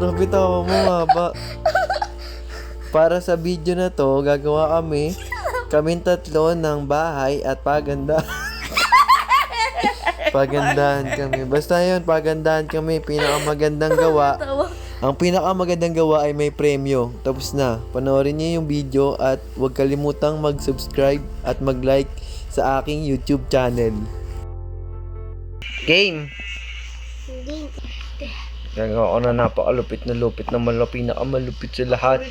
Grabe tawa mo, haba. Para sa video na to, gagawa kaming tatlo ng bahay at paganda. Pagandahan kami. Basta yun, pagandahan kami. Pinakamagandang gawa. Ang pinakamagandang gawa ay may premyo. Tapos na. Panoorin niyo yung video at huwag kalimutang mag-subscribe at mag-like sa aking YouTube channel. Game! Gagawa ko na napakalupit na lupit na pinakamalupit sa lahat.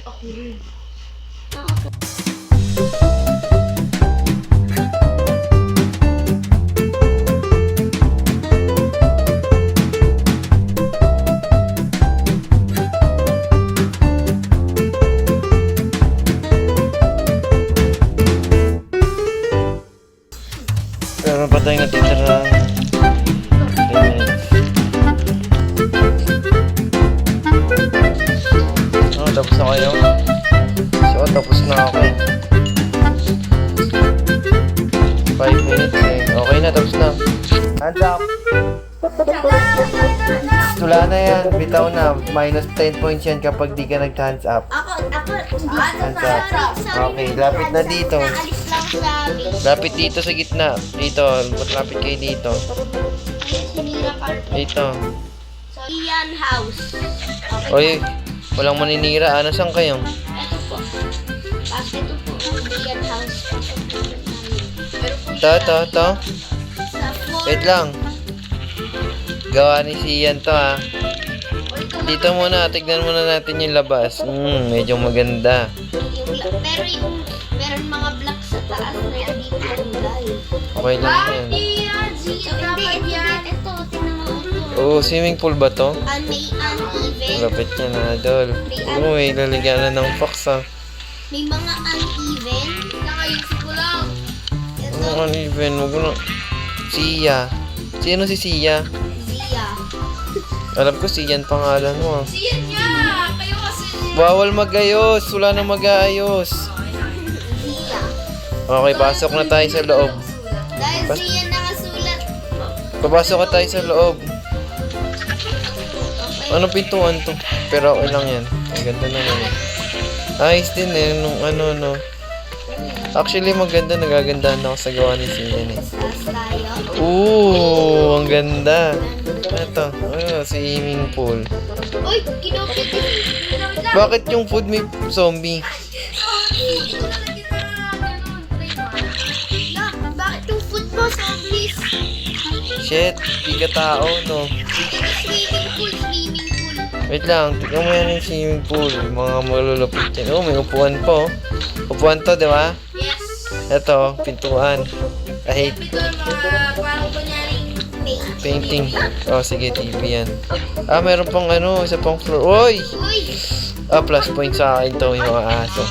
Meron pa tayong natitira. Tapos na kayo? So, tapos na ako. 5 minutes eh. Okay na, tapos na. Hands up! Tula na yan. Bitaw na. Minus 10 points yan kapag di ka nag-hands up. Hands up. Okay, lapit na dito. Lapit dito sa gitna. Dito. Lapit kayo dito. Dito. Ian House. Oy, walang maninira. Nasaan kayo? Ito po. Ito po ang Ian House. To. Wait lang. Gawa ni si Ian to ha. Dito muna. Tignan muna natin yung labas. Medyo maganda. Pero yung meron mga block sa taas na hindi kulay. Okay lang yan. Hindi. Ito, tinan mo ito. Oh, swimming pool ba to? May uneven. Lapit niya na, Dol. Uy, lalagyan na ng fox ha. May mga uneven. Nakaisip ko lang. Ito, Uneven, huwag na. Sia. Sino si Sia? Zia. Alam ko si Ian pangalan mo. Siya niya! Kayo kasi. Bawal mag-ayos. Wala nang mag-aayos. Zia. Okay, pasok na tayo sa loob. Dahil Zia nakasulat. Papasok ka tayo sa loob. Ano pintuan to? Pero okay lang yan. Ang ganda naman. Ayos din eh. Nung no. Actually, maganda. Nagagandahan ako sa gawa ni Sian eh. Sas tayo. Ooh, ang ganda. Ito. Swimming pool. Uy, kinopit din. Bakit yung food may zombie? Bakit yung food mo, zombies? Shit, di ka tao, no? Swimming pool. Wait lang, tignan mo yan yung swimming pool. Mga malulupit yan. Oh, may upuan po. Upuan to, di ba? Yes. Ito, pintuan. Kahit Ito mga parang kunyaring painting. Oh, sige, TV yan. Meron pang isa pang floor. Uy! Uy! Plus point sa akin to, yung mga aso.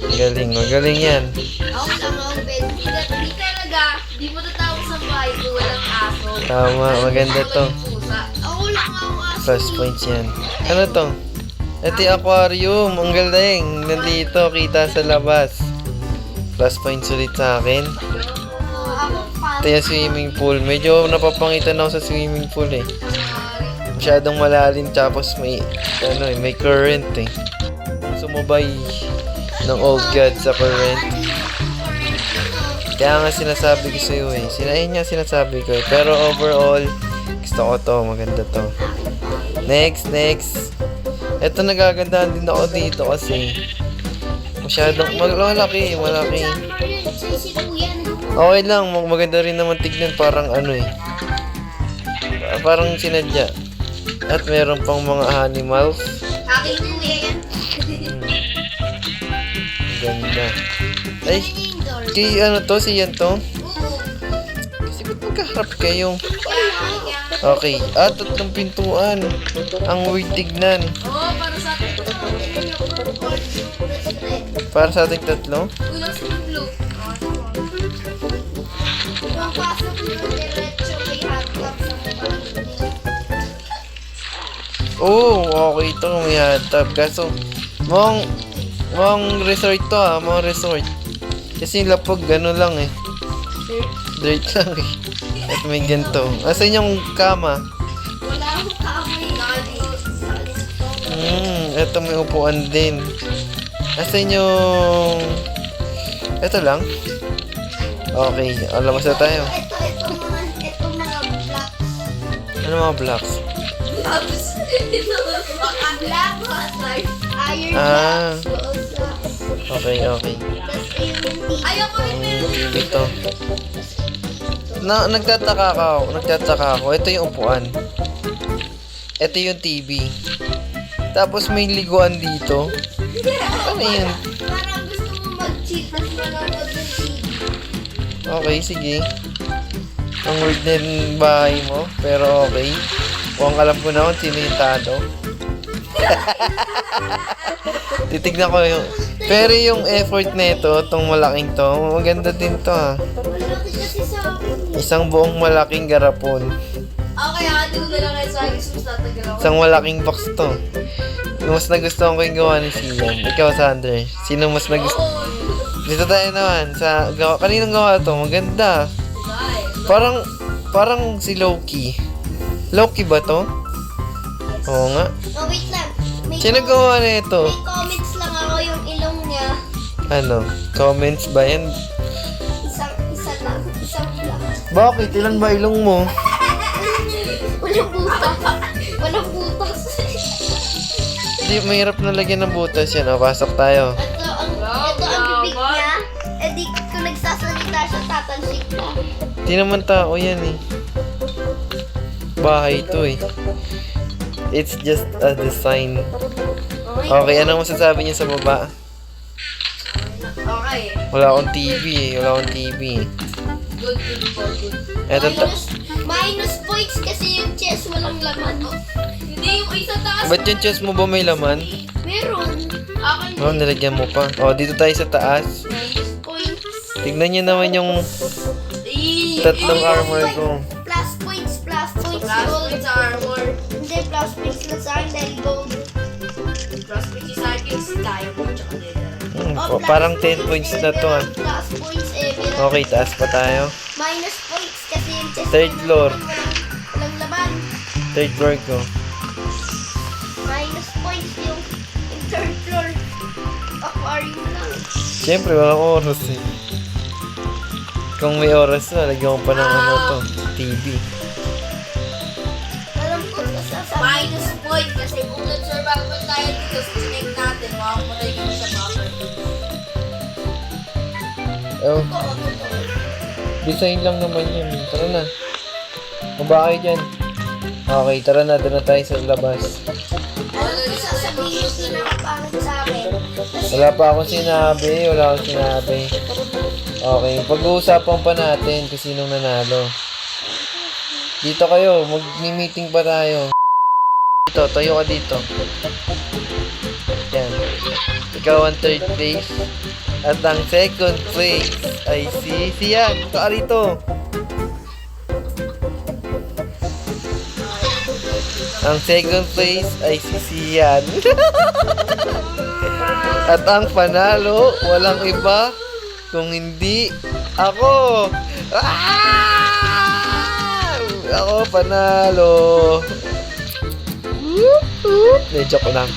Magaling yan. Ako lang ang bed. Hindi talaga. Di mo tatawag sa bahay kung walang aso. Tama, maganda to. Ako lang ang aso. Plus points yan. Ano to? Ito yung aquarium. Ang galing. Nandito, kita sa labas. Plus points ulit sa akin. Ako pa. Ito yung swimming pool. Medyo napapangitan ako sa swimming pool eh. Masyadong malalim tapos may current eh. Sumubay ng old god sa current. Kaya nga sinasabi ko sa'yo eh. Ayun nga sinasabi ko eh. Pero overall, gusto ko to. Maganda to. Next. Ito nagagandahan din ako dito kasi masyadong malaki. Okay lang, maganda rin naman tignan parang parang sinadya. At meron pang mga animals. Aking kuya yan. Ganda. Ay, siyan to? Kasi ba't magkaharap kayo? Okay, tatlong pintuan. Ang weird tignan. Oo, para sa akin. Para sa ating tatlo? Ulang sa blue. Ang pasok mo diretso may hot tub sa mga. Oh, okay to. May hot tub. Kaso, mga resort to mga resort. Kasi yung lapag, gano'n lang eh. Dirt lang eh. At may ganito. Asan yung kama? Wala akong kamay. Ito may upuan din. Asan yung... Ito lang? Okay, labas na tayo. Ito mga blocks. Ano mga blocks? Blocks. Ito mga blocks. Iron Ah. blocks. Okay. Ayoko rin meron. Ito. Nagtataka ako. Ito yung upuan. Ito yung TV. Tapos may liguan dito. Ano yun? Parang gusto mo mag-cheat at manonood ng TV. Okay, sige. Ang weird na yung bahay mo. Pero okay. Mukhang alam ko na kung sino yung tado. Titignan ko yung... Pero yung effort nito, tong malaking to, maganda din to ha. Malaki kasi sa akin. Isang buong malaking garapon. Okay, ate ko na lang kayo sa akin. Mas tatagal ako. Isang malaking box to. Mas nagustuhan ko yung gawa ni Sian. Ikaw, Sander. Sino mas nagustuhan? Oo. Dito tayo naman sa gawa. Kaninong gawa to? Maganda. Bye. Parang si Loki. Loki ba to? Oo nga. Oh, wait lang. Sino gawa na ito? May comments lang ako yung ilong niya. Ano? Comments ba yan? Isa lang. Isang lang. Bakit? Ilan ba ilong mo? Walang butas. Walang butas. Hindi, mahirap na lagyan ng butas yan. O, pasok tayo. Ito ang bibig niya. Eh di kung nagsasalita siya, tatalsik na. Di naman tao yan eh. Bahay to eh. It's just a design. Okay, anong masasabi niyo sa baba? Okay. Wala akong TV eh. Good. Eto Minus points kasi yung chest walang laman. Hindi, yung isa taas. Ba't yung chest mo ba may laman? Meron. Akin Oh, nilagyan mo pa. Oh, dito tayo sa taas. minus points. Tignan niyo naman yung tatlong armor ko. Plus points. Gold. armor. Hindi, plus points lang sa akin dahil gold. Plus which is aking diamond tsaka leather. Plus Parang 10 points na to ah. Plus points meron. Okay, taas pa tayo. Minus points kasi yung chest. Third ko floor. naman walang laman. Third floor ko. Minus points yung third floor. Aquarium lang. Siyempre, walang oras eh. Kung may oras na, lagyan ko pa ng ano to, TV. Alam ko sasabihin. Minus point kasi kung nag-survival tayo dito sa snake natin, makakuha yung sa property. Oh, design lang naman yun. Tara na. Maba kayo dyan. Okay, tara na. Doon na tayo sa labas. Alam ko sasabihin yung pinakapangit sa akin. Wala pa akong sinabi. Okay, pag-uusapan pa natin kung sinong nanalo. Dito kayo. Mag-meeting pa tayo. Dito, tayo ka dito. Yan. Ikaw ang third place. At ang second place ay si Sian. Ito rito. Ang second place ay si Sian. At ang panalo, walang iba kung hindi ako. Ah! Ako panalo. Joke lang.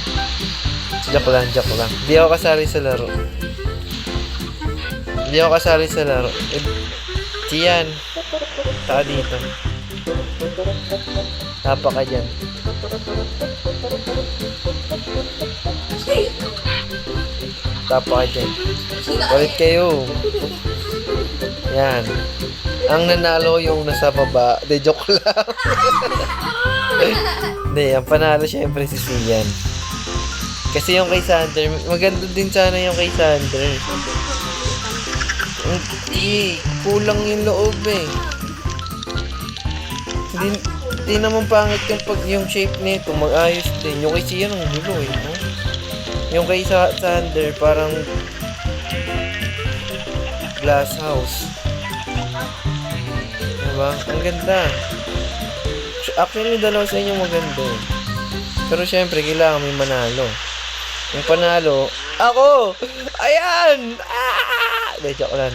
Hindi ako kasali sa laro. Sian, taka dito. Tapa ka dyan. Balik kayo. Yan. Ang nanalo yung nasa baba. De, joke lang. Hindi, ang panalo syempre si Sian. Kasi yung kay Sander, maganda din sana yung kay Sander. Hindi, kulang yung loob eh. Hindi naman pangit yung shape nito, mag-ayos din. Yung kay Sian ang gulo eh. No? Yung kay Sander, parang glass house. Diba? Ang ganda. Actually, dalawa sa inyo maganda eh. Pero syempre, kailangan may manalo. Yung panalo, ako! Ayan! Ah! De, joke lang.